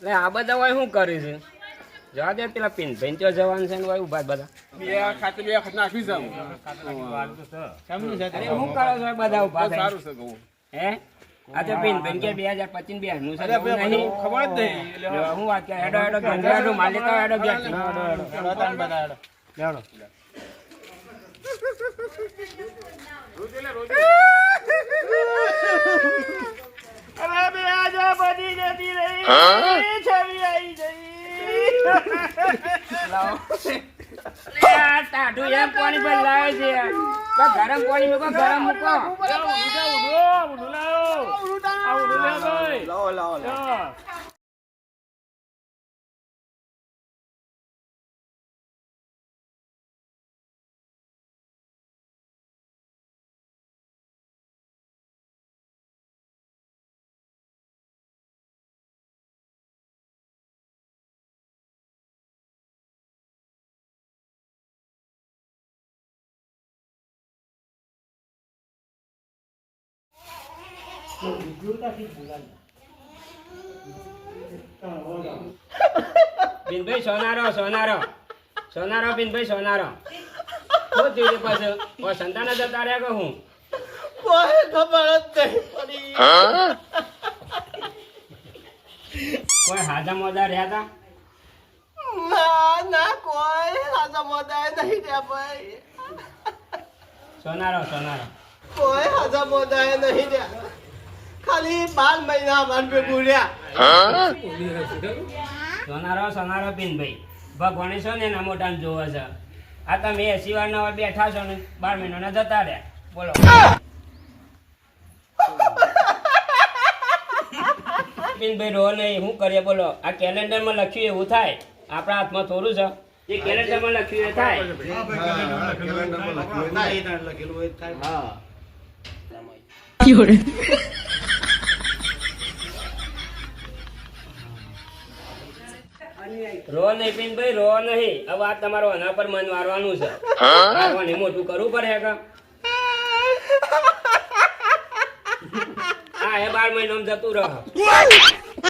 લે આ બધા હોય શું કરે છે જવા દે પેલા પિન ભાઈ તો જવાન છે ને હોય ઉભા બધા બે ખાતે બે ખાતે નાખી જાવ અરે શું કરો છો બધા ઉભા બહુ થઈને? સારું છે કહું હે આ તો પિન ભાઈ કે 2025 બે નું છે અરે બે એવું મને નહીં ખબર જ નહીં એટલે જો હું વાત કે હેડો હેડો ગંગા હેડો માલ લેતા હેડો ઘેર થી. બતાન બતાડો હેડો અરે બે આજા બધી જતી રહી છવી આવી ગઈ લાવો લે આ ટાઢું એમ પાણી પર લાવે છે તો ગરમ પાણી મૂકો ગરમ મૂકો લાવો લાવો પિનભાઈ સોનારો સોનારો સોનારો પિનભાઈ સોનારો શું થયું છે પાછું કોઈ સંતાન જતા રહ્યા કે હું કોઈ ખબર જ નહીં પડી કોઈ હાજા મોજા રહ્યા હતા ના ના કોઈ રાજા મોદાય નહીં રહ્યા ભાઈ સોનારો સોનારો કોઈ રાજા મોદાય નહીં રહ્યા ખાલી 12 મહિના માન ભેગું રહ્યા સોનારો સોનારો પિનભાઈ ભગવાને છો ને એના મોટા જોવે છે આ તમે 80 વાર નવા બેઠા છો ને 12 મહિનાના જતા રહ્યા બોલો પિનભાઈ રો નહીં શું કરીએ બોલો આ કેલેન્ડરમાં લખ્યું એવું થાય આપણા હાથમાં થોડું છે જે કેલેન્ડરમાં લખ્યું એ થાય રો નહીં પિનભાઈ રો નહીં હવે આ તમારો આના પર મન મારવાનું છે મારવાનું મોટું કરવું પડે કે હા એ 12 મહિનામાં જતું રહે